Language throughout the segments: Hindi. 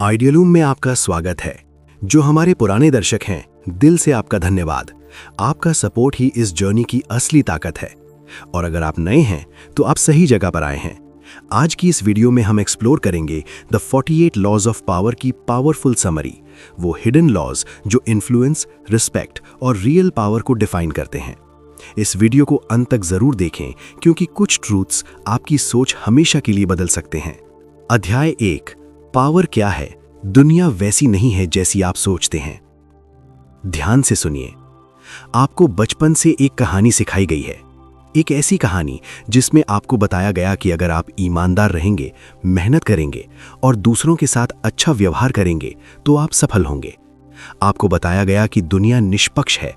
आइडियलूम में आपका स्वागत है। जो हमारे पुराने दर्शक हैं, दिल से आपका धन्यवाद। आपका सपोर्ट ही इस जर्नी की असली ताकत है। और अगर आप नए हैं तो आप सही जगह पर आए हैं। आज की इस वीडियो में हम एक्सप्लोर करेंगे द 48 लॉज ऑफ पावर की पावरफुल समरी, वो हिडन लॉज जो इन्फ्लुएंस, रिस्पेक्ट और रियल पावर को डिफाइन करते हैं। इस वीडियो को अंत तक जरूर देखें क्योंकि कुछ ट्रूथ्स आपकी सोच हमेशा के लिए बदल सकते हैं। अध्याय 1, पावर क्या है? दुनिया वैसी नहीं है जैसी आप सोचते हैं। ध्यान से सुनिए। आपको बचपन से एक कहानी सिखाई गई है, एक ऐसी कहानी जिसमें आपको बताया गया कि अगर आप ईमानदार रहेंगे, मेहनत करेंगे और दूसरों के साथ अच्छा व्यवहार करेंगे तो आप सफल होंगे। आपको बताया गया कि दुनिया निष्पक्ष है,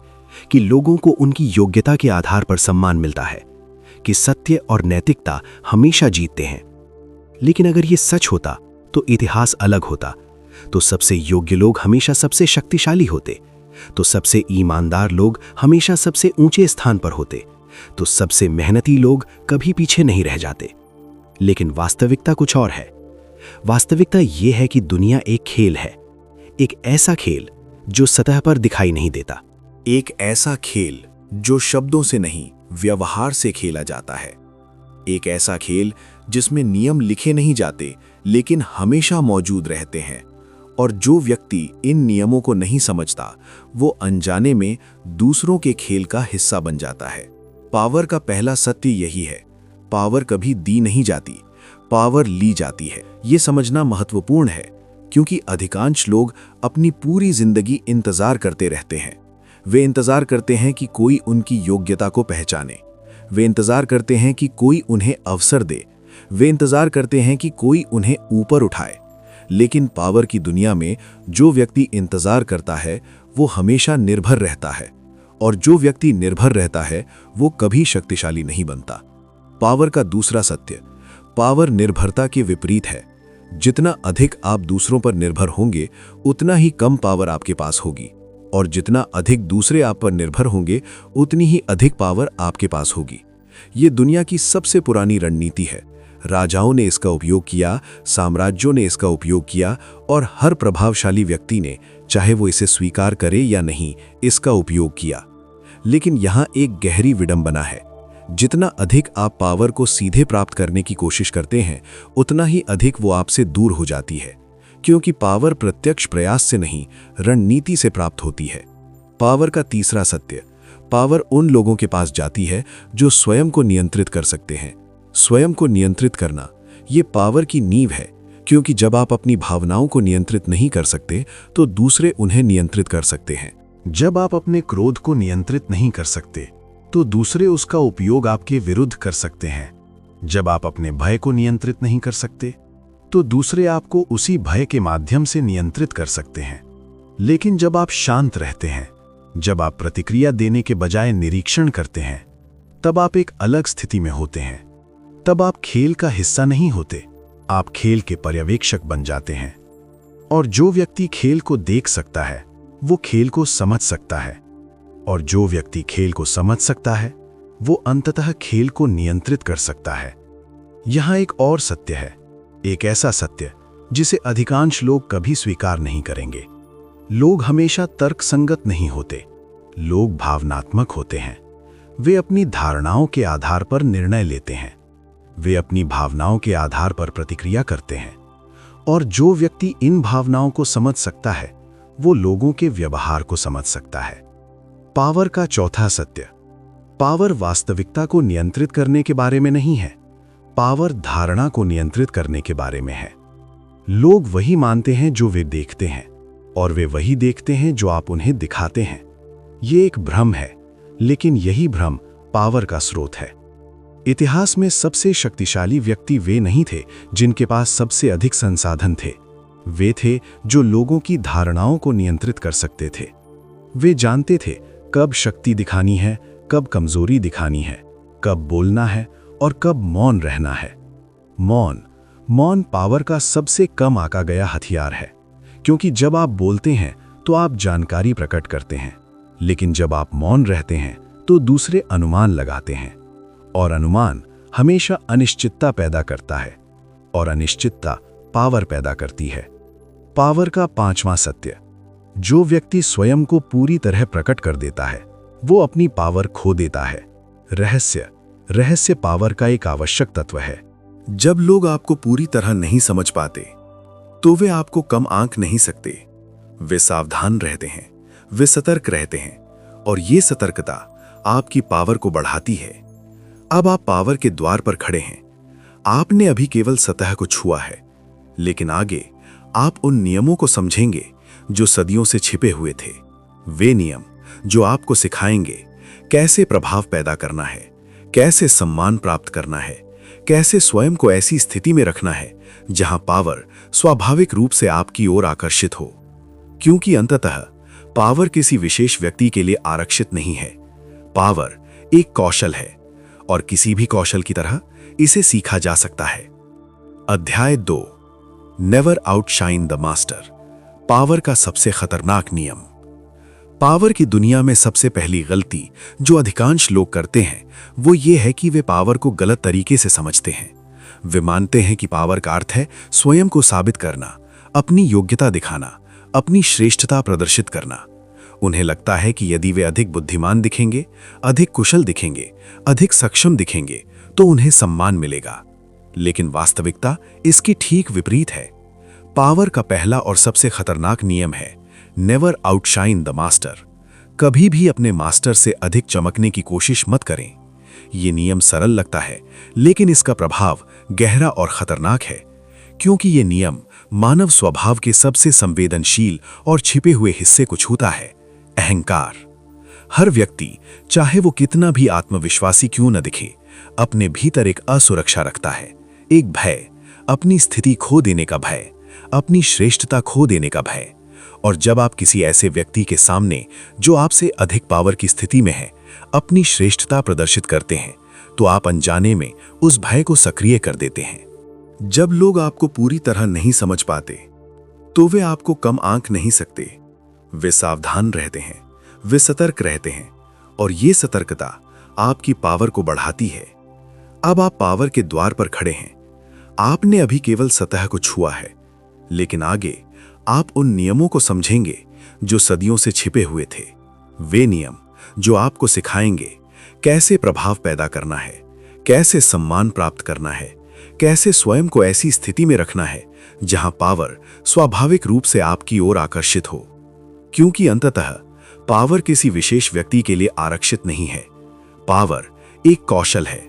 कि लोगों को उनकी योग्यता के आधार पर सम्मान मिलता है, कि सत्य और नैतिकता हमेशा जीतते हैं। लेकिन अगर ये सच होता तो इतिहास अलग होता। तो सबसे योग्य लोग हमेशा सबसे शक्तिशाली होते, तो सबसे ईमानदार लोग हमेशा सबसे ऊंचे स्थान पर होते, तो सबसे मेहनती लोग कभी पीछे नहीं रह जाते। लेकिन वास्तविकता कुछ और है। वास्तविकता यह है कि दुनिया एक खेल है, एक ऐसा खेल जो सतह पर दिखाई नहीं देता, एक ऐसा खेल जो शब्दों से नहीं, व्यवहार से खेला जाता है। एक ऐसा खेल जिसमें नियम लिखे नहीं जाते लेकिन हमेशा मौजूद रहते हैं। और जो व्यक्ति इन नियमों को नहीं समझता, वो अनजाने में दूसरों के खेल का हिस्सा बन जाता है। पावर का पहला सत्य यही है, पावर कभी दी नहीं जाती, पावर ली जाती है। ये समझना महत्वपूर्ण है क्योंकि अधिकांश लोग अपनी पूरी जिंदगी इंतजार करते रहते हैं। वे इंतजार करते हैं कि कोई उनकी योग्यता को पहचाने, वे इंतजार करते हैं कि कोई उन्हें अवसर दे, वे इंतजार करते हैं कि कोई उन्हें ऊपर उठाए। लेकिन पावर की दुनिया में जो व्यक्ति इंतजार करता है वो हमेशा निर्भर रहता है, और जो व्यक्ति निर्भर रहता है वो कभी शक्तिशाली नहीं बनता। पावर का दूसरा सत्य, पावर निर्भरता के विपरीत है। जितना अधिक आप दूसरों पर निर्भर होंगे उतना ही कम पावर आपके पास होगी, और जितना अधिक दूसरे आप पर निर्भर होंगे उतनी ही अधिक पावर आपके पास होगी। ये दुनिया की सबसे पुरानी रणनीति है। राजाओं ने इसका उपयोग किया, साम्राज्यों ने इसका उपयोग किया, और हर प्रभावशाली व्यक्ति ने, चाहे वो इसे स्वीकार करे या नहीं, इसका उपयोग किया। लेकिन यहाँ एक गहरी विडंबना है। जितना अधिक आप पावर को सीधे प्राप्त करने की कोशिश करते हैं उतना ही अधिक वो आपसे दूर हो जाती है, क्योंकि पावर प्रत्यक्ष प्रयास से नहीं, रणनीति से प्राप्त होती है। पावर का तीसरा सत्य, पावर उन लोगों के पास जाती है जो स्वयं को नियंत्रित कर सकते हैं। स्वयं को नियंत्रित करना ये पावर की नींव है, क्योंकि जब आप अपनी भावनाओं को नियंत्रित नहीं कर सकते तो दूसरे उन्हें नियंत्रित कर सकते हैं। जब आप अपने क्रोध को नियंत्रित नहीं कर सकते तो दूसरे उसका उपयोग आपके विरुद्ध कर सकते हैं। जब आप अपने भय को नियंत्रित नहीं कर सकते तो दूसरे आपको उसी भय के माध्यम से नियंत्रित कर सकते हैं। लेकिन जब आप शांत रहते हैं, जब आप प्रतिक्रिया देने के बजाय निरीक्षण करते हैं, तब आप एक अलग स्थिति में होते हैं। तब आप खेल का हिस्सा नहीं होते, आप खेल के पर्यवेक्षक बन जाते हैं। और जो व्यक्ति खेल को देख सकता है वो खेल को समझ सकता है, और जो व्यक्ति खेल को समझ सकता है वो अंततः खेल को नियंत्रित कर सकता है। यहां एक और सत्य है, एक ऐसा सत्य जिसे अधिकांश लोग कभी स्वीकार नहीं करेंगे। लोग हमेशा तर्कसंगत नहीं होते, लोग भावनात्मक होते हैं। वे अपनी धारणाओं के आधार पर निर्णय लेते हैं, वे अपनी भावनाओं के आधार पर प्रतिक्रिया करते हैं। और जो व्यक्ति इन भावनाओं को समझ सकता है वो लोगों के व्यवहार को समझ सकता है। पावर का चौथा सत्य, पावर वास्तविकता को नियंत्रित करने के बारे में नहीं है, पावर धारणा को नियंत्रित करने के बारे में है। लोग वही मानते हैं जो वे देखते हैं, और वे वही देखते हैं जो आप उन्हें दिखाते हैं। ये एक भ्रम है, लेकिन यही भ्रम पावर का स्रोत है। इतिहास में सबसे शक्तिशाली व्यक्ति वे नहीं थे जिनके पास सबसे अधिक संसाधन थे, वे थे जो लोगों की धारणाओं को नियंत्रित कर सकते थे। वे जानते थे कब शक्ति दिखानी है, कब कमजोरी दिखानी है, कब बोलना है और कब मौन रहना है। मौन पावर का सबसे कम आंका गया हथियार है, क्योंकि जब आप बोलते हैं तो आप जानकारी प्रकट करते हैं, लेकिन जब आप मौन रहते हैं तो दूसरे अनुमान लगाते हैं, और अनुमान हमेशा अनिश्चितता पैदा करता है, और अनिश्चितता पावर पैदा करती है। पावर का पांचवां सत्य। जो व्यक्ति स्वयं को पूरी तरह प्रकट कर देता है वो अपनी पावर खो देता है। रहस्य पावर का एक आवश्यक तत्व है। जब लोग आपको पूरी तरह नहीं समझ पाते तो वे आपको कम आंक नहीं सकते। वे सावधान रहते हैं, वे सतर्क रहते हैं, और ये सतर्कता आपकी पावर को बढ़ाती है। अब आप पावर के द्वार पर खड़े हैं। आपने अभी केवल सतह को छुआ है, लेकिन आगे आप उन नियमों को समझेंगे जो सदियों से छिपे हुए थे। वे नियम जो आपको सिखाएंगे कैसे प्रभाव पैदा करना है, कैसे सम्मान प्राप्त करना है, कैसे स्वयं को ऐसी स्थिति में रखना है जहां पावर स्वाभाविक रूप से आपकी ओर आकर्षित हो। क्योंकि अंततः पावर किसी विशेष व्यक्ति के लिए आरक्षित नहीं है। पावर एक कौशल है और किसी भी कौशल की तरह इसे सीखा जा सकता है। अध्याय 2, never outshine the master. Power का सबसे खतरनाक नियम। पावर की दुनिया में सबसे पहली गलती जो अधिकांश लोग करते हैं वो ये है कि वे पावर को गलत तरीके से समझते हैं। वे मानते हैं कि पावर का अर्थ है स्वयं को साबित करना, अपनी योग्यता दिखाना, अपनी श्रेष्ठता प्रदर्शित करना। उन्हें लगता है कि यदि वे अधिक बुद्धिमान दिखेंगे, अधिक कुशल दिखेंगे, अधिक सक्षम दिखेंगे तो उन्हें सम्मान मिलेगा। लेकिन वास्तविकता इसकी ठीक विपरीत है। पावर का पहला और सबसे खतरनाक नियम है नेवर आउटशाइन द मास्टर। कभी भी अपने मास्टर से अधिक चमकने की कोशिश मत करें। यह नियम सरल लगता है, लेकिन इसका प्रभाव गहरा और खतरनाक है, क्योंकि यह नियम मानव स्वभाव के सबसे संवेदनशील और छिपे हुए हिस्से को छूता है, अहंकार। हर व्यक्ति, चाहे वो कितना भी आत्मविश्वासी क्यों न दिखे, अपने भीतर एक असुरक्षा रखता है, एक भय, अपनी स्थिति खो देने का भय, अपनी श्रेष्ठता खो देने का भय। और जब आप किसी ऐसे व्यक्ति के सामने जो आपसे अधिक पावर की स्थिति में है अपनी श्रेष्ठता प्रदर्शित करते हैं तो आप अनजाने में उस भय को सक्रिय कर देते हैं। जब लोग आपको पूरी तरह नहीं समझ पाते तो वे आपको कम आंक नहीं सकते। वे सावधान रहते हैं, वे सतर्क रहते हैं, और ये सतर्कता आपकी पावर को बढ़ाती है। अब आप पावर के द्वार पर खड़े हैं। आपने अभी केवल सतह को छुआ है, लेकिन आगे आप उन नियमों को समझेंगे जो सदियों से छिपे हुए थे। वे नियम जो आपको सिखाएंगे कैसे प्रभाव पैदा करना है, कैसे सम्मान प्राप्त करना है, कैसे स्वयं को ऐसी स्थिति में रखना है जहां पावर स्वाभाविक रूप से आपकी ओर आकर्षित हो। क्योंकि अंततः पावर किसी विशेष व्यक्ति के लिए आरक्षित नहीं है। पावर एक कौशल है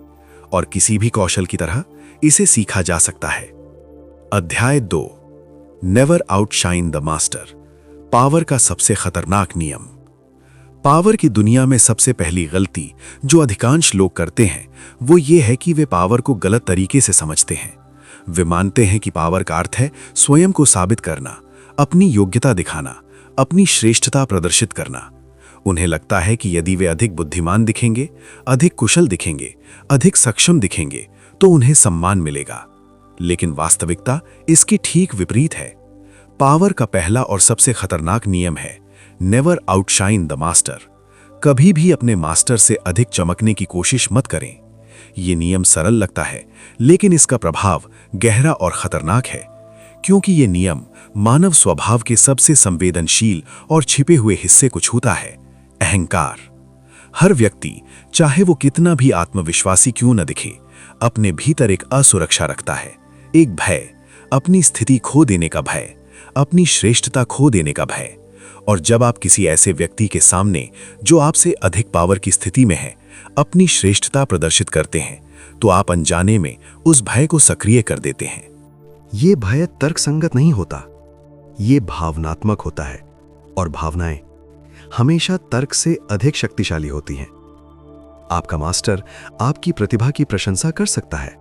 और किसी भी कौशल की तरह इसे सीखा जा सकता है। अध्याय 2, never outshine the master. Power का सबसे खतरनाक नियम। पावर की दुनिया में सबसे पहली गलती जो अधिकांश लोग करते हैं वो ये है कि वे पावर को गलत तरीके से समझते हैं। वे मानते हैं कि पावर का अर्थ है स्वयं को साबित करना, अपनी योग्यता दिखाना, अपनी श्रेष्ठता प्रदर्शित करना। उन्हें लगता है कि यदि वे अधिक बुद्धिमान दिखेंगे, अधिक कुशल दिखेंगे, अधिक सक्षम दिखेंगे तो उन्हें सम्मान मिलेगा। लेकिन वास्तविकता इसकी ठीक विपरीत है। पावर का पहला और सबसे खतरनाक नियम है नेवर आउटशाइन द मास्टर। कभी भी अपने मास्टर से अधिक चमकने की कोशिश मत करें। यह नियम सरल लगता है, लेकिन इसका प्रभाव गहरा और खतरनाक है, क्योंकि यह नियम मानव स्वभाव के सबसे संवेदनशील और छिपे हुए हिस्से को छूता है, अहंकार। हर व्यक्ति, चाहे वो कितना भी आत्मविश्वासी क्यों न दिखे, अपने भीतर एक असुरक्षा रखता है, एक भय, अपनी स्थिति खो देने का भय, अपनी श्रेष्ठता खो देने का भय। और जब आप किसी ऐसे व्यक्ति के सामने जो आपसे अधिक पावर की स्थिति में है अपनी श्रेष्ठता प्रदर्शित करते हैं तो आप अनजाने में उस भय को सक्रिय कर देते हैं। ये भय तर्कसंगत नहीं होता, ये भावनात्मक होता है, और भावनाएं हमेशा तर्क से अधिक शक्तिशाली होती हैं। आपका मास्टर आपकी प्रतिभा की प्रशंसा कर सकता है,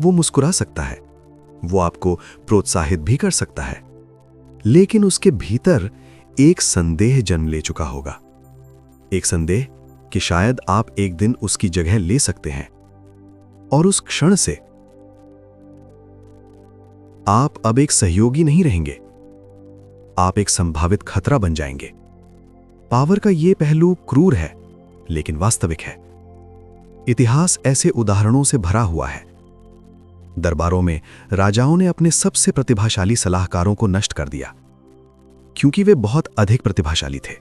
वो मुस्कुरा सकता है, वो आपको प्रोत्साहित भी कर सकता है, लेकिन उसके भीतर एक संदेह जन्म ले चुका होगा। एक संदेह कि शायद आप एक दिन उसकी जगह ले सकते हैं, और उस क्षण से आप अब एक सहयोगी नहीं रहेंगे, आप एक संभावित खतरा बन जाएंगे। पावर का यह पहलू क्रूर है, लेकिन वास्तविक है। इतिहास ऐसे उदाहरणों से भरा हुआ है। दरबारों में राजाओं ने अपने सबसे प्रतिभाशाली सलाहकारों को नष्ट कर दिया, क्योंकि वे बहुत अधिक प्रतिभाशाली थे,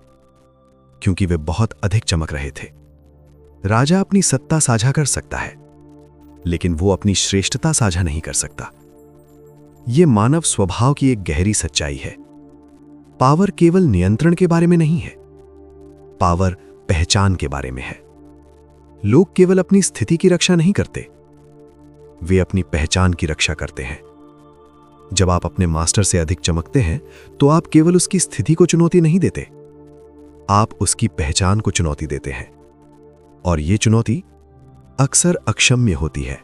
क्योंकि वे बहुत अधिक चमक रहे थे। राजा अपनी सत्ता साझा कर सकता है, लेकिन वो अपनी श्रेष्ठता साझा नहीं कर सकता। यह मानव स्वभाव की एक गहरी सच्चाई है। पावर केवल नियंत्रण के बारे में नहीं है, पावर पहचान के बारे में है। लोग केवल अपनी स्थिति की रक्षा नहीं करते, वे अपनी पहचान की रक्षा करते हैं। जब आप अपने मास्टर से अधिक चमकते हैं, तो आप केवल उसकी स्थिति को चुनौती नहीं देते, आप उसकी पहचान को चुनौती देते हैं। और यह चुनौती अक्सर अक्षम्य होती है।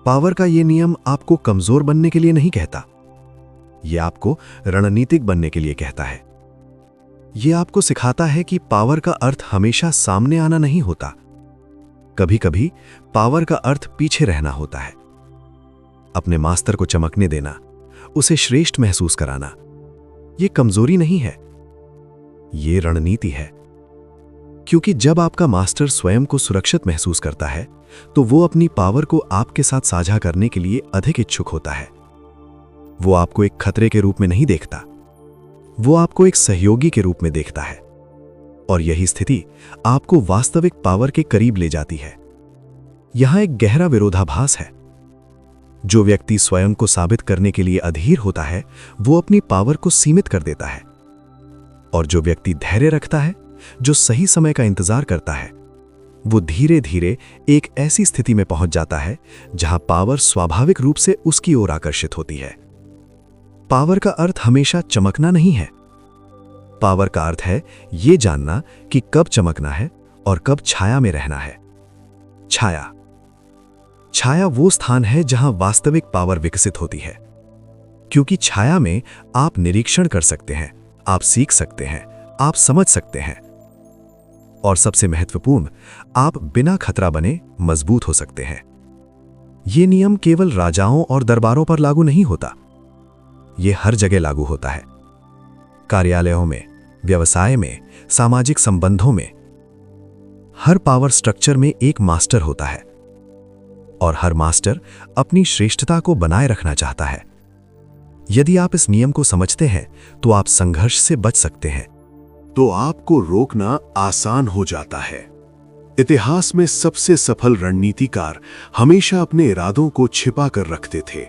पावर का यह नियम आपको कमजोर बनने के लिए नहीं कहता, यह आपको रणनीतिक बनने के लिए कहता है। यह आपको सिखाता है कि पावर का अर्थ हमेशा सामने आना नहीं होता, कभी कभी पावर का अर्थ पीछे रहना होता है। अपने मास्टर को चमकने देना, उसे श्रेष्ठ महसूस कराना, यह कमजोरी नहीं है, यह रणनीति है। क्योंकि जब आपका मास्टर स्वयं को सुरक्षित महसूस करता है, तो वो अपनी पावर को आपके साथ साझा करने के लिए अधिक इच्छुक होता है। वो आपको एक खतरे के रूप में नहीं देखता, वो आपको एक सहयोगी के रूप में देखता है। और यही स्थिति आपको वास्तविक पावर के करीब ले जाती है। यहां एक गहरा विरोधाभास है। जो व्यक्ति स्वयं को साबित करने के लिए अधीर होता है, वो अपनी पावर को सीमित कर देता है। और जो व्यक्ति धैर्य रखता है, जो सही समय का इंतजार करता है, वो धीरे धीरे एक ऐसी स्थिति में पहुंच जाता है जहां पावर स्वाभाविक रूप से उसकी ओर आकर्षित होती है। पावर का अर्थ हमेशा चमकना नहीं है। पावर का अर्थ है यह जानना कि कब चमकना है और कब छाया में रहना है। छाया छाया वो स्थान है जहां वास्तविक पावर विकसित होती है, क्योंकि छाया में आप निरीक्षण कर सकते हैं, आप सीख सकते हैं, आप समझ सकते हैं, और सबसे महत्वपूर्ण, आप बिना खतरा बने मजबूत हो सकते हैं। यह नियम केवल राजाओं और दरबारों पर लागू नहीं होता, यह हर जगह लागू होता है। कार्यालयों में, व्यवसाय में, सामाजिक संबंधों में। हर पावर स्ट्रक्चर में एक मास्टर होता है, और हर मास्टर अपनी श्रेष्ठता को बनाए रखना चाहता है। यदि आप इस नियम को समझते हैं, तो आप संघर्ष से बच सकते हैं। तो आपको रोकना आसान हो जाता है। इतिहास में सबसे सफल रणनीतिकार हमेशा अपने इरादों को छिपा कर रखते थे।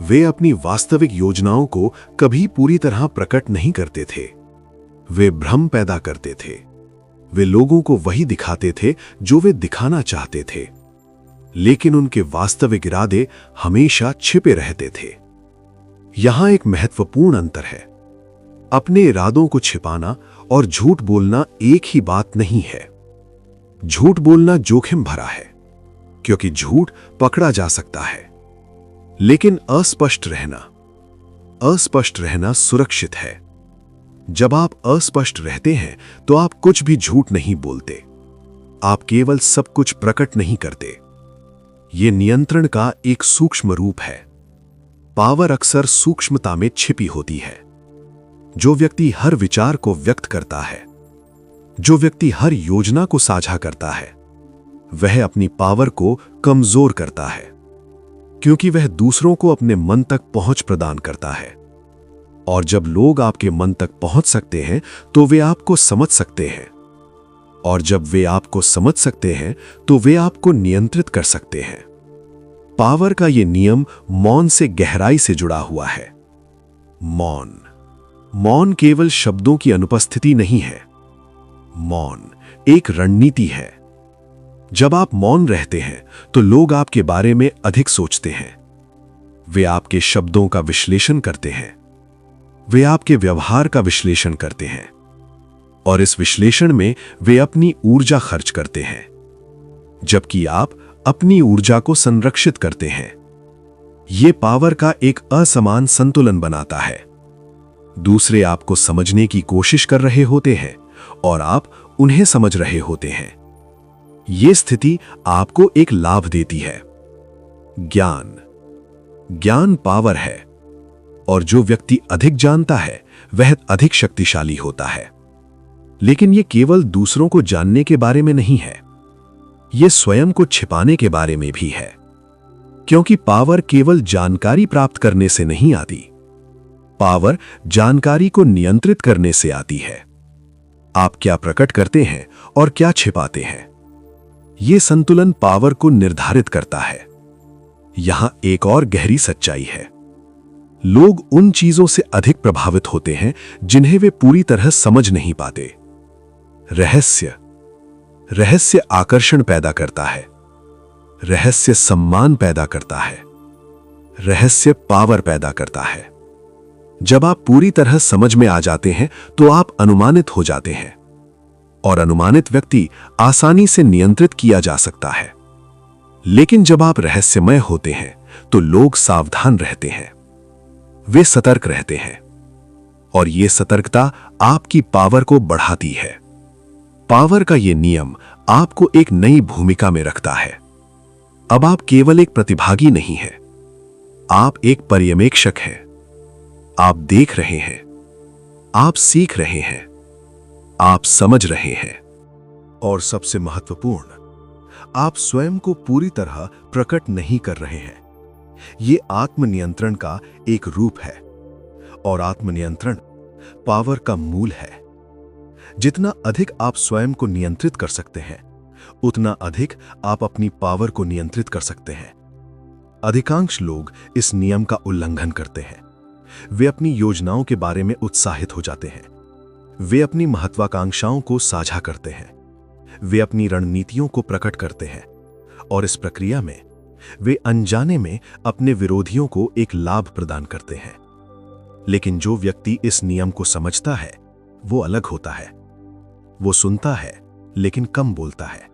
वे अपनी वास्तविक योजनाओं को कभी पूरी तरह प्रकट नहीं करते थे। वे भ्रम पैदा करते थे। वे लोगों को वही दिखाते थे जो वे दिखाना चाहते थे, लेकिन उनके वास्तविक इरादे हमेशा छिपे रहते थे। यहां एक महत्वपूर्ण अंतर है। अपने इरादों को छिपाना और झूठ बोलना एक ही बात नहीं है। झूठ बोलना जोखिम भरा है, क्योंकि झूठ पकड़ा जा सकता है, लेकिन अस्पष्ट रहना सुरक्षित है। जब आप अस्पष्ट रहते हैं, तो आप कुछ भी झूठ नहीं बोलते, आप केवल सब कुछ प्रकट नहीं करते। यह नियंत्रण का एक सूक्ष्म रूप है। पावर अक्सर सूक्ष्मता में छिपी होती है। जो व्यक्ति हर विचार को व्यक्त करता है, जो व्यक्ति हर योजना को साझा करता है, वह अपनी पावर को कमजोर करता है, क्योंकि वह दूसरों को अपने मन तक पहुंच प्रदान करता है। और जब लोग आपके मन तक पहुंच सकते हैं, तो वे आपको समझ सकते हैं, और जब वे आपको समझ सकते हैं, तो वे आपको नियंत्रित कर सकते हैं। पावर का यह नियम मौन से गहराई से जुड़ा हुआ है। मौन केवल शब्दों की अनुपस्थिति नहीं है। मौन एक रणनीति है। जब आप मौन रहते हैं, तो लोग आपके बारे में अधिक सोचते हैं। वे आपके शब्दों का विश्लेषण करते हैं, वे आपके व्यवहार का विश्लेषण करते हैं, और इस विश्लेषण में वे अपनी ऊर्जा खर्च करते हैं, जबकि आप अपनी ऊर्जा को संरक्षित करते हैं। यह पावर का एक असमान संतुलन बनाता है। दूसरे आपको समझने की कोशिश कर रहे होते हैं, और आप उन्हें समझ रहे होते हैं। यह स्थिति आपको एक लाभ देती है। ज्ञान पावर है, और जो व्यक्ति अधिक जानता है, वह अधिक शक्तिशाली होता है। लेकिन यह केवल दूसरों को जानने के बारे में नहीं है, यह स्वयं को छिपाने के बारे में भी है। क्योंकि पावर केवल जानकारी प्राप्त करने से नहीं आती, पावर जानकारी को नियंत्रित करने से आती है। आप क्या प्रकट करते हैं और क्या छिपाते हैं, यह संतुलन पावर को निर्धारित करता है। यहां एक और गहरी सच्चाई है। लोग उन चीजों से अधिक प्रभावित होते हैं जिन्हें वे पूरी तरह समझ नहीं पाते। रहस्य आकर्षण पैदा करता है, रहस्य सम्मान पैदा करता है, रहस्य पावर पैदा करता है। जब आप पूरी तरह समझ में आ जाते हैं तो आप अनुमानित हो जाते हैं, और अनुमानित व्यक्ति आसानी से नियंत्रित किया जा सकता है। लेकिन जब आप रहस्यमय होते हैं तो लोग सावधान रहते हैं, वे सतर्क रहते हैं, और यह सतर्कता आपकी पावर को बढ़ाती है। पावर का यह नियम आपको एक नई भूमिका में रखता है। अब आप केवल एक प्रतिभागी नहीं हैं, आप एक पर्यवेक्षक हैं। आप देख रहे हैं, आप सीख रहे हैं, आप समझ रहे हैं, और सबसे महत्वपूर्ण, आप स्वयं को पूरी तरह प्रकट नहीं कर रहे हैं। यह आत्मनियंत्रण का एक रूप है, और आत्मनियंत्रण पावर का मूल है। जितना अधिक आप स्वयं को नियंत्रित कर सकते हैं, उतना अधिक आप अपनी पावर को नियंत्रित कर सकते हैं। अधिकांश लोग इस नियम का उल्लंघन करते हैं। वे अपनी योजनाओं के बारे में उत्साहित हो जाते हैं, वे अपनी महत्वाकांक्षाओं को साझा करते हैं, वे अपनी रणनीतियों को प्रकट करते हैं, और इस प्रक्रिया में वे अनजाने में अपने विरोधियों को एक लाभ प्रदान करते हैं। लेकिन जो व्यक्ति इस नियम को समझता है वो अलग होता है। वो सुनता है लेकिन कम बोलता है,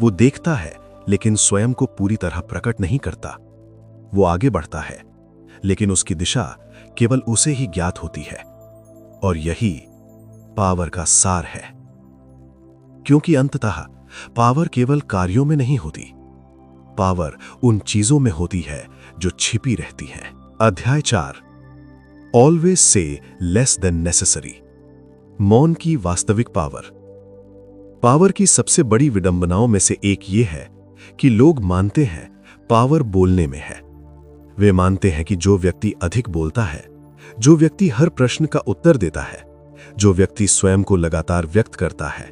वो देखता है लेकिन स्वयं को पूरी तरह प्रकट नहीं करता। वो आगे बढ़ता है लेकिन उसकी दिशा केवल उसे ही ज्ञात होती है, और यही पावर का सार है। क्योंकि अंततः पावर केवल कार्यों में नहीं होती, पावर उन चीजों में होती है जो छिपी रहती हैं। अध्याय 4, always say less than necessary. मौन की वास्तविक पावर। पावर की सबसे बड़ी विडंबनाओं में से एक यह है कि लोग मानते हैं पावर बोलने में है। वे मानते हैं कि जो व्यक्ति अधिक बोलता है, जो व्यक्ति हर प्रश्न का उत्तर देता है, जो व्यक्ति स्वयं को लगातार व्यक्त करता है,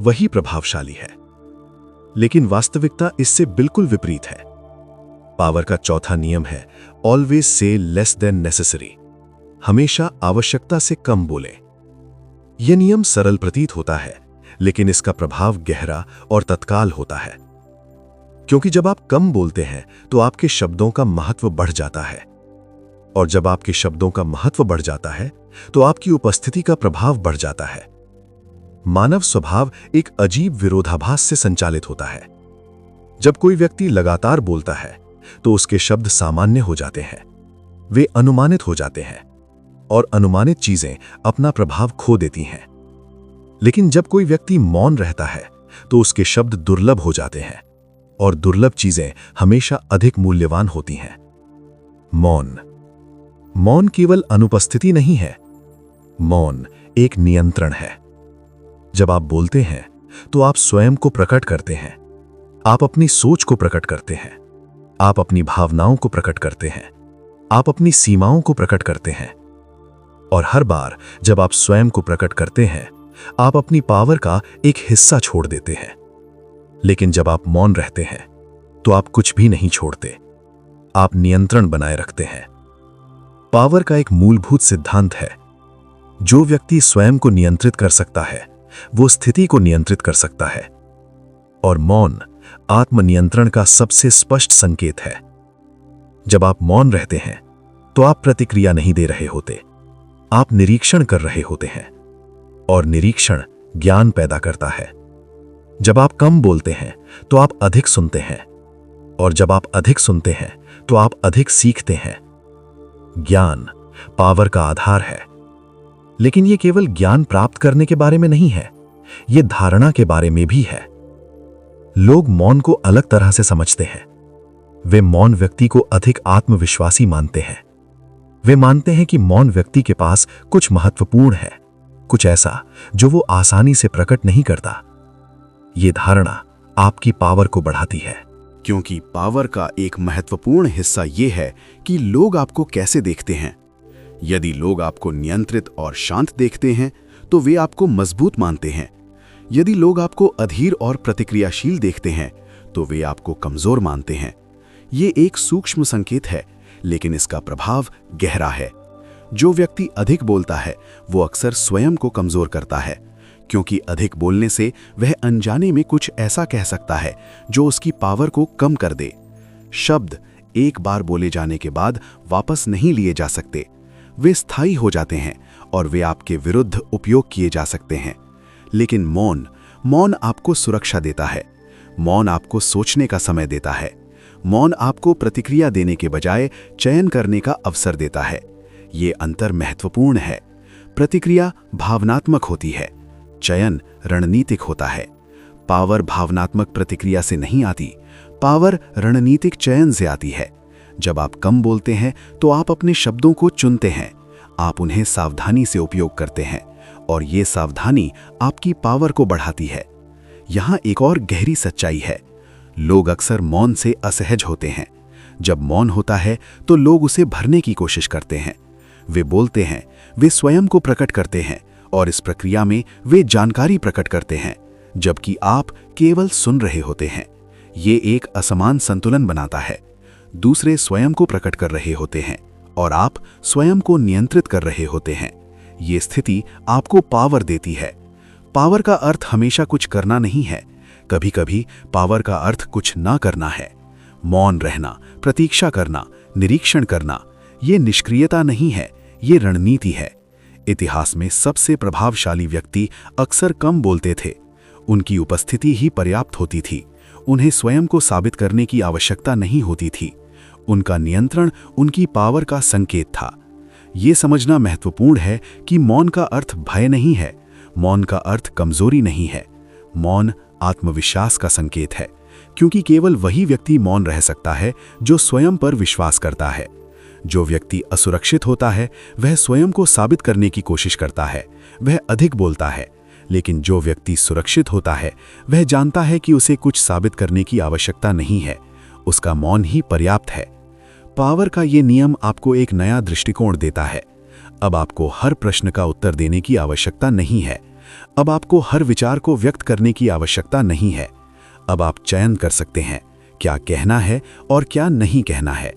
वही प्रभावशाली है। लेकिन वास्तविकता इससे बिल्कुल विपरीत है। पावर का चौथा नियम है always say less than necessary. हमेशा आवश्यकता से कम बोलें। यह नियम सरल प्रतीत होता है, लेकिन इसका प्रभाव गहरा और तत्काल होता है। क्योंकि जब आप कम बोलते हैं तो आपके शब्दों का महत्व बढ़ जाता है, और जब आपके शब्दों का महत्व बढ़ जाता है तो आपकी उपस्थिति का प्रभाव बढ़ जाता है। मानव स्वभाव एक अजीब विरोधाभास से संचालित होता है। जब कोई व्यक्ति लगातार बोलता है तो उसके शब्द सामान्य हो जाते हैं, वे अनुमानित हो जाते हैं, और अनुमानित चीजें अपना प्रभाव खो देती हैं। लेकिन जब कोई व्यक्ति मौन रहता है तो उसके शब्द दुर्लभ हो जाते हैं, और दुर्लभ चीजें हमेशा अधिक मूल्यवान होती हैं। मौन केवल अनुपस्थिति नहीं है, मौन एक नियंत्रण है। जब आप बोलते हैं तो आप स्वयं को प्रकट करते हैं, आप अपनी सोच को प्रकट करते हैं, आप अपनी भावनाओं को प्रकट करते हैं, आप अपनी सीमाओं को प्रकट करते हैं। और हर बार जब आप स्वयं को प्रकट करते हैं, आप अपनी पावर का एक हिस्सा छोड़ देते हैं। लेकिन जब आप मौन रहते हैं तो आप कुछ भी नहीं छोड़ते, आप नियंत्रण बनाए रखते हैं। पावर का एक मूलभूत सिद्धांत है, जो व्यक्ति स्वयं को नियंत्रित कर सकता है वो स्थिति को नियंत्रित कर सकता है। और मौन आत्मनियंत्रण का सबसे स्पष्ट संकेत है। जब आप मौन रहते हैं तो आप प्रतिक्रिया नहीं दे रहे होते, आप निरीक्षण कर रहे होते हैं, और निरीक्षण ज्ञान पैदा करता है। जब आप कम बोलते हैं तो आप अधिक सुनते हैं, और जब आप अधिक सुनते हैं तो आप अधिक सीखते हैं। ज्ञान पावर का आधार है, लेकिन यह केवल ज्ञान प्राप्त करने के बारे में नहीं है, यह धारणा के बारे में भी है। लोग मौन को अलग तरह से समझते हैं। वे मौन व्यक्ति को अधिक आत्मविश्वासी मानते हैं। वे मानते हैं कि मौन व्यक्ति के पास कुछ महत्वपूर्ण है, कुछ ऐसा जो वो आसानी से प्रकट नहीं करता। यह धारणा आपकी पावर को बढ़ाती है। क्योंकि पावर का एक महत्वपूर्ण हिस्सा यह है कि लोग आपको कैसे देखते हैं। यदि लोग आपको नियंत्रित और शांत देखते हैं तो वे आपको मजबूत मानते हैं। यदि लोग आपको अधीर और प्रतिक्रियाशील देखते हैं तो वे आपको कमजोर मानते हैं। ये एक सूक्ष्म संकेत है, लेकिन इसका प्रभाव गहरा है। जो व्यक्ति अधिक बोलता है वो अक्सर स्वयं को कमजोर करता है, क्योंकि अधिक बोलने से वह अनजाने में कुछ ऐसा कह सकता है जो उसकी पावर को कम कर दे। शब्द एक बार बोले जाने के बाद वापस नहीं लिए जा सकते। वे स्थायी हो जाते हैं और वे आपके विरुद्ध उपयोग किए जा सकते हैं। लेकिन मौन आपको सुरक्षा देता है। मौन आपको सोचने का समय देता है। मौन आपको प्रतिक्रिया देने के बजाय चयन करने का अवसर देता है। ये अंतर महत्वपूर्ण है। प्रतिक्रिया भावनात्मक होती है, चयन रणनीतिक होता है। पावर भावनात्मक प्रतिक्रिया से नहीं आती, पावर रणनीतिक चयन से आती है। जब आप कम बोलते हैं तो आप अपने शब्दों को चुनते हैं, आप उन्हें सावधानी से उपयोग करते हैं, और ये सावधानी आपकी पावर को बढ़ाती है। यहाँ एक और गहरी सच्चाई है। लोग अक्सर मौन से असहज होते हैं। जब मौन होता है तो लोग उसे भरने की कोशिश करते हैं। वे बोलते हैं, वे स्वयं को प्रकट करते हैं, और इस प्रक्रिया में वे जानकारी प्रकट करते हैं, जबकि आप केवल सुन रहे होते हैं। ये एक असमान संतुलन बनाता है। दूसरे स्वयं को प्रकट कर रहे होते हैं और आप स्वयं को नियंत्रित कर रहे होते हैं। ये स्थिति आपको पावर देती है। पावर का अर्थ हमेशा कुछ करना नहीं है। कभी-कभी पावर का अर्थ कुछ ना करना है। मौन रहना, प्रतीक्षा करना, निरीक्षण करना, ये निष्क्रियता नहीं है, ये रणनीति है। इतिहास में सबसे प्रभावशाली व्यक्ति अक्सर कम बोलते थे। उनकी उपस्थिति ही पर्याप्त होती थी। उन्हें स्वयं को साबित करने की आवश्यकता नहीं होती थी। उनका नियंत्रण उनकी पावर का संकेत था। ये समझना महत्वपूर्ण है कि मौन का अर्थ भय नहीं है, मौन का अर्थ कमजोरी नहीं है। मौन आत्मविश्वास का संकेत है, क्योंकि केवल वही व्यक्ति मौन रह सकता है जो स्वयं पर विश्वास करता है। जो व्यक्ति असुरक्षित होता है वह स्वयं को साबित करने की कोशिश करता है, वह अधिक बोलता है। लेकिन जो व्यक्ति सुरक्षित होता है वह जानता है कि उसे कुछ साबित करने की आवश्यकता नहीं है, उसका मौन ही पर्याप्त है। पावर का ये नियम आपको एक नया दृष्टिकोण देता है। अब आपको हर प्रश्न का उत्तर देने की आवश्यकता नहीं है। अब आपको हर विचार को व्यक्त करने की आवश्यकता नहीं है। अब आप चयन कर सकते हैं क्या कहना है और क्या नहीं कहना है।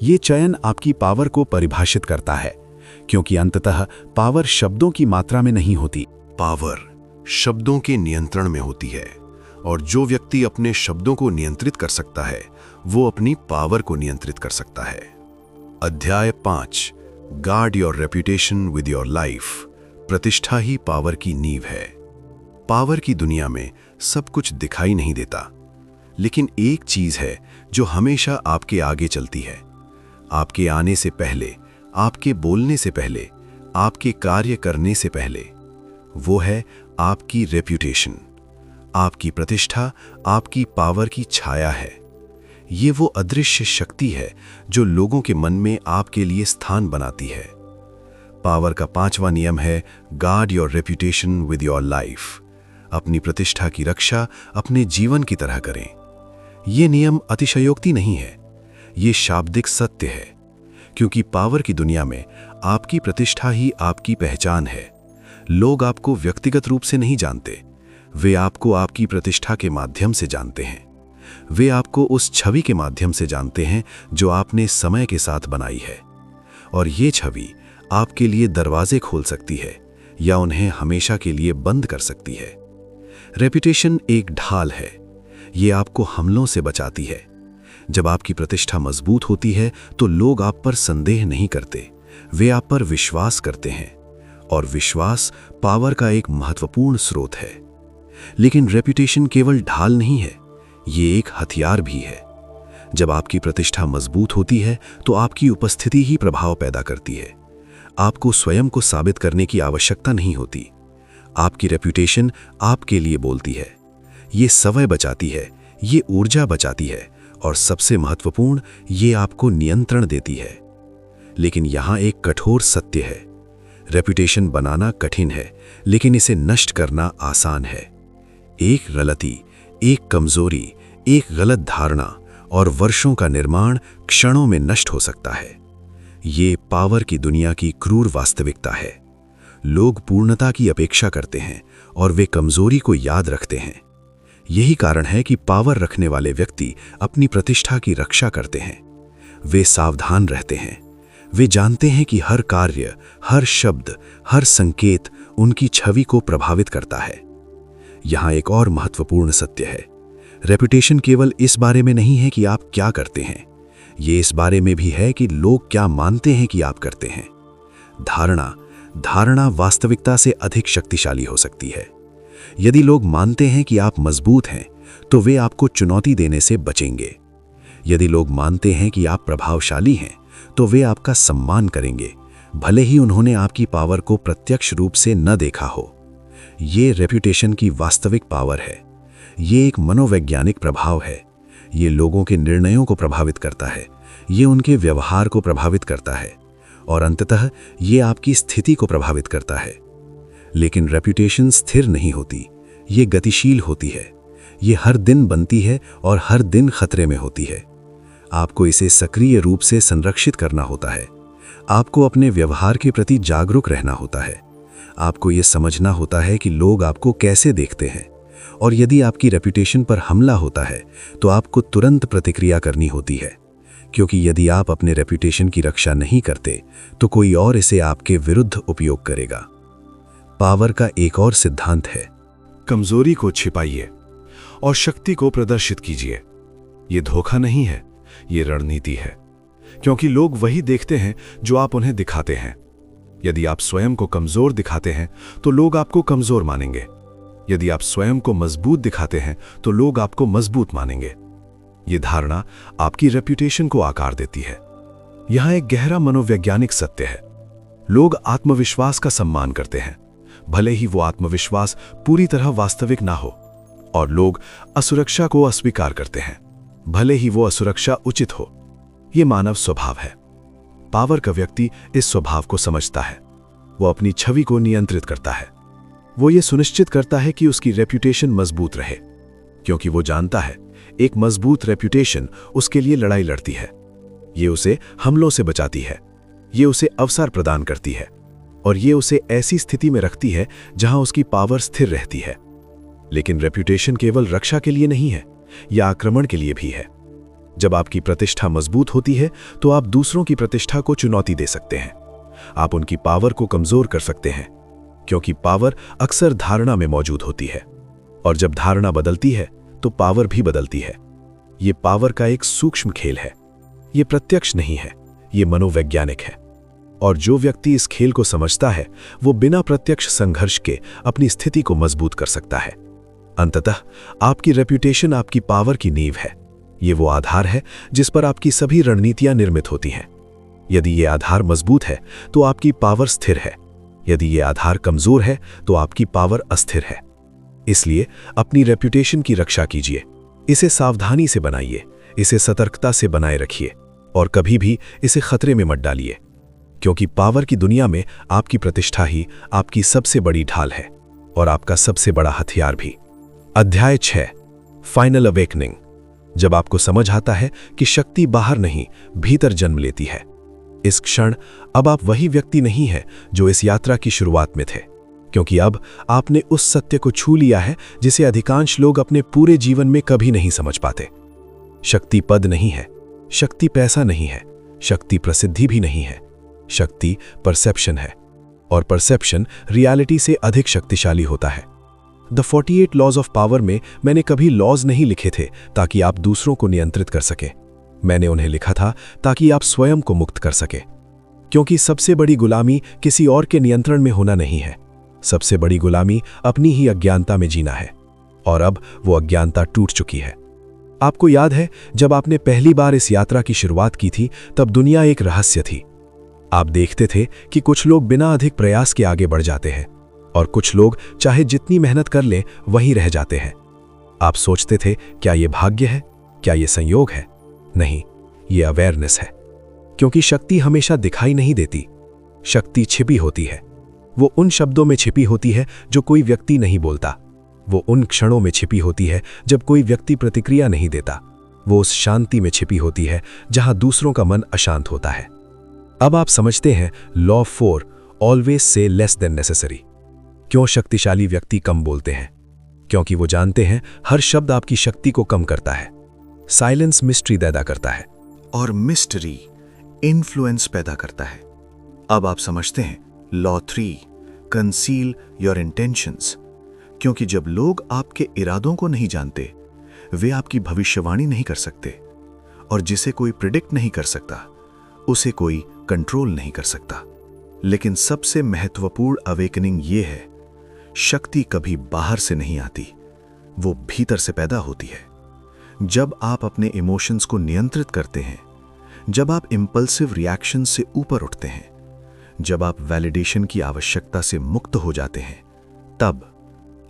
ये चयन आपकी पावर को परिभाषित करता है, क्योंकि अंततः पावर शब्दों की मात्रा में नहीं होती। पावर शब्दों के नियंत्रण में होती है, और जो व्यक्ति अपने शब्दों को नियंत्रित कर सकता है वो अपनी पावर को नियंत्रित कर सकता है। अध्याय 5, guard your reputation with your life. प्रतिष्ठा ही पावर की नींव है। पावर की दुनिया में सब कुछ दिखाई नहीं देता, लेकिन एक चीज है जो हमेशा आपके आगे चलती है। आपके आने से पहले, आपके बोलने से पहले, आपके कार्य करने से पहले, वो है आपकी रेप्यूटेशन। आपकी प्रतिष्ठा आपकी पावर की छाया है। ये वो अदृश्य शक्ति है जो लोगों के मन में आपके लिए स्थान बनाती है। पावर का 5वां नियम है guard your reputation with your life. अपनी प्रतिष्ठा की रक्षा अपने जीवन की तरह करें। ये नियम अतिशयोक्ति नहीं है, ये शाब्दिक सत्य है, क्योंकि पावर की दुनिया में आपकी प्रतिष्ठा ही आपकी पहचान है। लोग आपको व्यक्तिगत रूप से नहीं जानते, वे आपको आपकी प्रतिष्ठा के माध्यम से जानते हैं। वे आपको उस छवि के माध्यम से जानते हैं जो आपने समय के साथ बनाई है, और ये छवि आपके लिए दरवाजे खोल सकती है या उन्हें हमेशा के लिए बंद कर सकती है। रेपुटेशन एक ढाल है, ये आपको हमलों से बचाती है। जब आपकी प्रतिष्ठा मजबूत होती है तो लोग आप पर संदेह नहीं करते, वे आप पर विश्वास करते हैं, और विश्वास पावर का एक महत्वपूर्ण स्रोत है। लेकिन रेपुटेशन केवल ढाल नहीं है, ये एक हथियार भी है। जब आपकी प्रतिष्ठा मजबूत होती है तो आपकी उपस्थिति ही प्रभाव पैदा करती है। आपको स्वयं को साबित करने की आवश्यकता नहीं होती। आपकी रेपुटेशन आपके लिए बोलती है। ये समय बचाती है, ये ऊर्जा बचाती है, और सबसे महत्वपूर्ण, ये आपको नियंत्रण देती है। लेकिन यहाँ एक कठोर सत्य है, रेपुटेशन बनाना कठिन है, लेकिन इसे नष्ट करना आसान है। एक गलती, एक कमजोरी, एक गलत धारणा और वर्षों का निर्माण क्षणों में नष्ट हो सकता है। ये पावर की दुनिया की क्रूर वास्तविकता है। लोग पूर्णता की अपेक्षा करते हैं और वे कमजोरी को याद रखते हैं। यही कारण है कि पावर रखने वाले व्यक्ति अपनी प्रतिष्ठा की रक्षा करते हैं। वे सावधान रहते हैं। वे जानते हैं कि हर कार्य, हर शब्द, हर संकेत उनकी छवि को प्रभावित करता है। यहाँ एक और महत्वपूर्ण सत्य है। रेपुटेशन केवल इस बारे में नहीं है कि आप क्या करते हैं, ये इस बारे में भी है कि लोग क्या मानते हैं कि आप करते हैं। धारणा वास्तविकता से अधिक शक्तिशाली हो सकती है। यदि लोग मानते हैं कि आप मजबूत हैं, तो वे आपको चुनौती देने से बचेंगे। यदि लोग मानते हैं कि आप प्रभावशाली हैं, तो वे आपका सम्मान करेंगे, भले ही उन्होंने आपकी पावर को प्रत्यक्ष रूप से न देखा हो। ये रेपुटेशन की वास्तविक पावर है। ये एक मनोवैज्ञानिक प्रभाव है। ये लोगों के निर्णयों को प्रभावित करता है, ये उनके व्यवहार को प्रभावित करता है और अंततः ये आपकी स्थिति को प्रभावित करता है। लेकिन रेपुटेशन स्थिर नहीं होती, ये गतिशील होती है। ये हर दिन बनती है और हर दिन खतरे में होती है। आपको इसे सक्रिय रूप से संरक्षित करना होता है। आपको अपने व्यवहार के प्रति जागरूक रहना होता है। आपको ये समझना होता है कि लोग आपको कैसे देखते हैं, और यदि आपकी रेपुटेशन पर हमला होता है तो आपको तुरंत प्रतिक्रिया करनी होती है, क्योंकि यदि आप अपने रेपुटेशन की रक्षा नहीं करते तो कोई और इसे आपके विरुद्ध उपयोग करेगा। पावर का एक और सिद्धांत है, कमजोरी को छिपाइए और शक्ति को प्रदर्शित कीजिए। ये धोखा नहीं है, ये रणनीति है, क्योंकि लोग वही देखते हैं जो आप उन्हें दिखाते हैं। यदि आप स्वयं को कमजोर दिखाते हैं तो लोग आपको कमजोर मानेंगे। यदि आप स्वयं को मजबूत दिखाते हैं तो लोग आपको मजबूत मानेंगे। ये धारणा आपकी रेपुटेशन को आकार देती है। यहां एक गहरा मनोवैज्ञानिक सत्य है। लोग आत्मविश्वास का सम्मान करते हैं, भले ही वो आत्मविश्वास पूरी तरह वास्तविक ना हो, और लोग असुरक्षा को अस्वीकार करते हैं, भले ही वो असुरक्षा उचित हो। ये मानव स्वभाव है। पावर का व्यक्ति इस स्वभाव को समझता है। वो अपनी छवि को नियंत्रित करता है। वो ये सुनिश्चित करता है कि उसकी रेपुटेशन मजबूत रहे, क्योंकि वो जानता है एक मजबूत रेपुटेशन उसके लिए लड़ाई लड़ती है। ये उसे हमलों से बचाती है, ये उसे अवसर प्रदान करती है, और ये उसे ऐसी स्थिति में रखती है जहां उसकी पावर स्थिर रहती है। लेकिन रेपुटेशन केवल रक्षा के लिए नहीं है, यह आक्रमण के लिए भी है। जब आपकी प्रतिष्ठा मजबूत होती है तो आप दूसरों की प्रतिष्ठा को चुनौती दे सकते हैं। आप उनकी पावर को कमजोर कर सकते हैं, क्योंकि पावर अक्सर धारणा में मौजूद होती है, और जब धारणा बदलती है तो पावर भी बदलती है। ये पावर का एक सूक्ष्म खेल है। ये प्रत्यक्ष नहीं है, ये मनोवैज्ञानिक है। और जो व्यक्ति इस खेल को समझता है वो बिना प्रत्यक्ष संघर्ष के अपनी स्थिति को मजबूत कर सकता है। अंततः आपकी रेपुटेशन आपकी पावर की नींव है। ये वो आधार है जिस पर आपकी सभी रणनीतियां निर्मित होती हैं। यदि ये आधार मजबूत है तो आपकी पावर स्थिर है। यदि ये आधार कमजोर है तो आपकी पावर अस्थिर है। इसलिए अपनी रेपुटेशन की रक्षा कीजिए। इसे सावधानी से बनाइए, इसे सतर्कता से बनाए रखिए, और कभी भी इसे खतरे में मत डालिए, क्योंकि पावर की दुनिया में आपकी प्रतिष्ठा ही आपकी सबसे बड़ी ढाल है और आपका सबसे बड़ा हथियार भी। अध्याय 6, फाइनल अवेकनिंग। जब आपको समझ आता है कि शक्ति बाहर नहीं, भीतर जन्म लेती है। इस क्षण अब आप वही व्यक्ति नहीं हैं जो इस यात्रा की शुरुआत में थे, क्योंकि अब आपने उस सत्य को छू लिया है जिसे अधिकांश लोग अपने पूरे जीवन में कभी नहीं समझ पाते। शक्ति पद नहीं है, शक्ति पैसा नहीं है, शक्ति प्रसिद्धि भी नहीं है। शक्ति परसेप्शन है, और परसेप्शन रियलिटी से अधिक शक्तिशाली होता है। द 48 लॉज ऑफ पावर में मैंने कभी लॉज नहीं लिखे थे ताकि आप दूसरों को नियंत्रित कर सके। मैंने उन्हें लिखा था ताकि आप स्वयं को मुक्त कर सके, क्योंकि सबसे बड़ी गुलामी किसी और के नियंत्रण में होना नहीं है। सबसे बड़ी गुलामी अपनी ही अज्ञानता में जीना है, और अब वो अज्ञानता टूट चुकी है। आपको याद है जब आपने पहली बार इस यात्रा की शुरुआत की थी, तब दुनिया एक रहस्य थी। आप देखते थे कि कुछ लोग बिना अधिक प्रयास के आगे बढ़ जाते हैं, और कुछ लोग चाहे जितनी मेहनत कर लें वहीं रह जाते हैं। आप सोचते थे, क्या ये भाग्य है, क्या ये संयोग है? नहीं, ये अवेयरनेस है, क्योंकि शक्ति हमेशा दिखाई नहीं देती। शक्ति छिपी होती है। वो उन शब्दों में छिपी होती है जो कोई व्यक्ति नहीं बोलता। वो उन क्षणों में छिपी होती है जब कोई व्यक्ति प्रतिक्रिया नहीं देता। वो उस शांति में छिपी होती है जहां दूसरों का मन अशांत होता है। अब आप समझते हैं law 4, always say less than necessary. क्यों शक्तिशाली व्यक्ति कम बोलते हैं? क्योंकि वो जानते हैं हर शब्द आपकी शक्ति को कम करता है। साइलेंस मिस्ट्री पैदा करता है और मिस्ट्री इन्फ्लुएंस पैदा करता है। अब आप समझते हैं लॉ 3, कंसील योर इंटेंशंस। क्योंकि जब लोग आपके इरादों को नहीं जानते, वे आपकी भविष्यवाणी नहीं कर सकते, और जिसे कोई प्रिडिक्ट नहीं कर सकता, उसे कोई कंट्रोल नहीं कर सकता। लेकिन सबसे महत्वपूर्ण अवेकनिंग ये है, शक्ति कभी बाहर से नहीं आती, वो भीतर से पैदा होती है। जब आप अपने इमोशंस को नियंत्रित करते हैं, जब आप इंपल्सिव रिएक्शन से ऊपर उठते हैं, जब आप वैलिडेशन की आवश्यकता से मुक्त हो जाते हैं, तब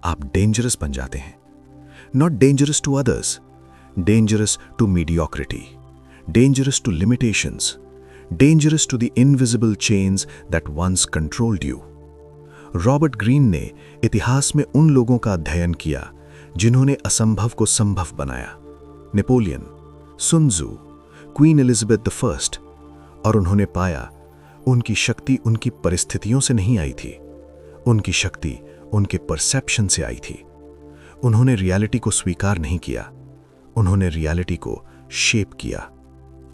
आप डेंजरस बन जाते हैं। Not dangerous to others, dangerous to mediocrity, dangerous to limitations, dangerous to the invisible chains that once controlled you. Robert Greene ने इतिहास में उन लोगों का अध्ययन किया जिन्होंने असंभव को संभव बनाया। Napoleon, Sun Tzu, queen Elizabeth I, और उन्होंने पाया उनकी शक्ति उनकी परिस्थितियों से नहीं आई थी, उनकी शक्ति उनके परसेप्शन से आई थी। उन्होंने रियलिटी को स्वीकार नहीं किया, उन्होंने रियलिटी को शेप किया।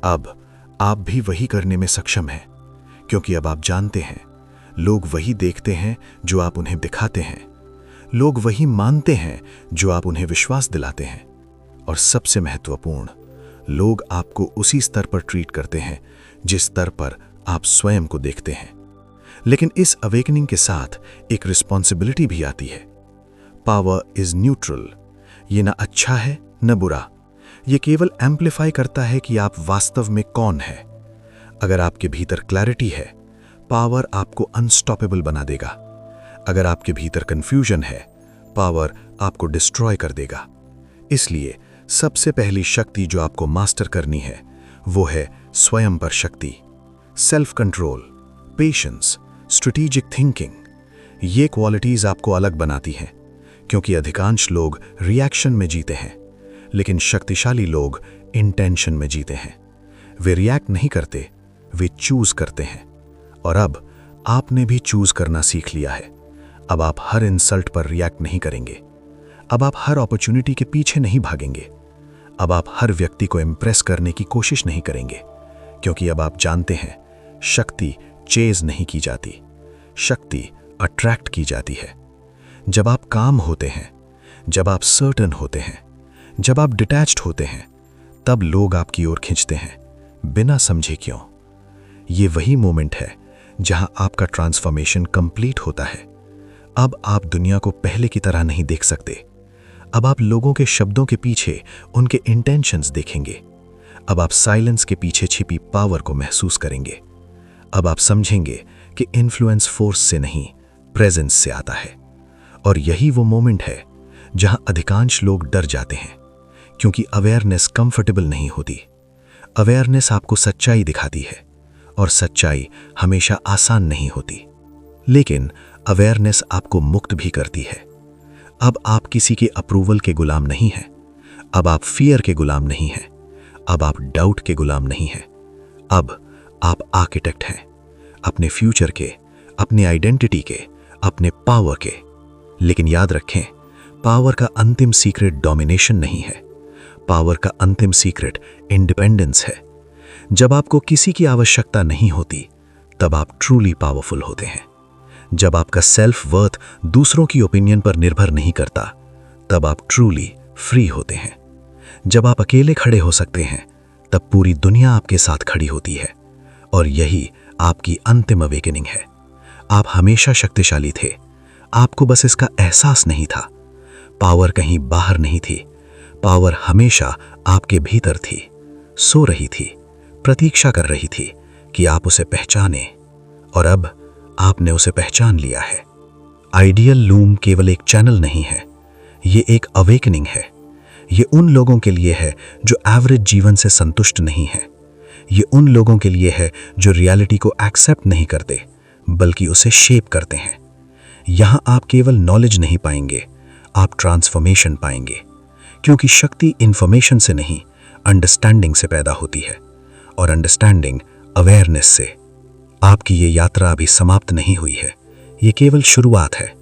अब आप भी वही करने में सक्षम हैं, क्योंकि अब आप जानते हैं लोग वही देखते हैं जो आप उन्हें दिखाते हैं, लोग वही मानते हैं जो आप उन्हें विश्वास दिलाते हैं, और सबसे महत्वपूर्ण, लोग आपको उसी स्तर पर ट्रीट करते हैं जिस स्तर पर आप स्वयं को देखते हैं। लेकिन इस अवेकनिंग के साथ एक रिस्पॉन्सिबिलिटी भी आती है। पावर इज न्यूट्रल, ये ना अच्छा है न बुरा, ये केवल एम्प्लीफाई करता है कि आप वास्तव में कौन है। अगर आपके भीतर क्लैरिटी है, पावर आपको अनस्टॉपेबल बना देगा। अगर आपके भीतर कंफ्यूजन है, पावर आपको डिस्ट्रॉय कर देगा। इसलिए सबसे पहली शक्ति जो आपको मास्टर करनी है वो है स्वयं पर शक्ति, self control, patience, strategic thinking. ये क्वालिटीज आपको अलग बनाती हैं, क्योंकि अधिकांश लोग रिएक्शन में जीते हैं, लेकिन शक्तिशाली लोग इंटेंशन में जीते हैं। वे रिएक्ट नहीं करते, वे चूज करते हैं। और अब आपने भी चूज करना सीख लिया है। अब आप हर इंसल्ट पर रिएक्ट नहीं करेंगे, अब आप हर अपॉर्चुनिटी के पीछे नहीं भागेंगे, अब आप हर व्यक्ति को इम्प्रेस करने की कोशिश नहीं करेंगे, क्योंकि अब आप जानते हैं शक्ति चेज नहीं की जाती, शक्ति अट्रैक्ट की जाती है। जब आप काम होते हैं, जब आप सर्टन होते हैं, जब आप डिटैच्ड होते हैं, तब लोग आपकी ओर खींचते हैं, बिना समझे क्यों। ये वही मोमेंट है जहां आपका ट्रांसफॉर्मेशन कंप्लीट होता है। अब आप दुनिया को पहले की तरह नहीं देख सकते। अब आप लोगों के शब्दों के पीछे उनके इंटेंशंस देखेंगे। अब आप साइलेंस के पीछे छिपी पावर को महसूस करेंगे। अब आप समझेंगे कि इन्फ्लुएंस फोर्स से नहीं, प्रेजेंस से आता है। और यही वो मोमेंट है जहां अधिकांश लोग डर जाते हैं, क्योंकि अवेयरनेस कंफर्टेबल नहीं होती। अवेयरनेस आपको सच्चाई दिखाती है, और सच्चाई हमेशा आसान नहीं होती। लेकिन अवेयरनेस आपको मुक्त भी करती है। अब आप किसी के अप्रूवल के गुलाम नहीं हैं, अब आप फियर के गुलाम नहीं हैं, अब आप डाउट के गुलाम नहीं हैं। अब आप आर्किटेक्ट हैं, अपने फ्यूचर के, अपने आइडेंटिटी के, अपने पावर के। लेकिन याद रखें, पावर का अंतिम सीक्रेट डोमिनेशन नहीं है, पावर का अंतिम सीक्रेट इंडिपेंडेंस है। जब आपको किसी की आवश्यकता नहीं होती, तब आप ट्रूली पावरफुल होते हैं। जब आपका सेल्फ वर्थ दूसरों की ओपिनियन पर निर्भर नहीं करता, तब आप ट्रूली फ्री होते हैं। जब आप अकेले खड़े हो सकते हैं, तब पूरी दुनिया आपके साथ खड़ी होती है। और यही आपकी अंतिम अवेकनिंग है। आप हमेशा शक्तिशाली थे, आपको बस इसका एहसास नहीं था। पावर कहीं बाहर नहीं थी, पावर हमेशा आपके भीतर थी, सो रही थी, प्रतीक्षा कर रही थी कि आप उसे पहचाने। और अब आपने उसे पहचान लिया है। आइडियल लूम केवल एक चैनल नहीं है, ये एक अवेकनिंग है। ये उन लोगों के लिए है जो एवरेज जीवन से संतुष्ट नहीं है। ये उन लोगों के लिए है जो रियलिटी को एक्सेप्ट नहीं करते, बल्कि उसे शेप करते हैं। यहाँ आप केवल नॉलेज नहीं पाएंगे, आप ट्रांसफॉर्मेशन पाएंगे, क्योंकि शक्ति इंफॉर्मेशन से नहीं, अंडरस्टैंडिंग से पैदा होती है, और अंडरस्टैंडिंग अवेयरनेस से, आपकी ये यात्रा अभी समाप्त नहीं हुई है, ये केवल शुरुआत है।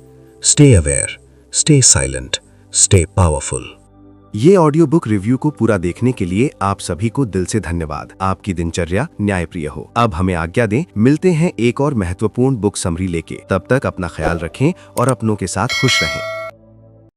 Stay aware, stay silent, stay powerful. ये ऑडियो बुक रिव्यू को पूरा देखने के लिए आप सभी को दिल से धन्यवाद। आपकी दिनचर्या न्यायप्रिय हो। अब हमें आज्ञा दें, मिलते हैं एक और महत्वपूर्ण बुक समरी लेके। तब तक अपना ख्याल रखें और अपनों के साथ खुश रहें।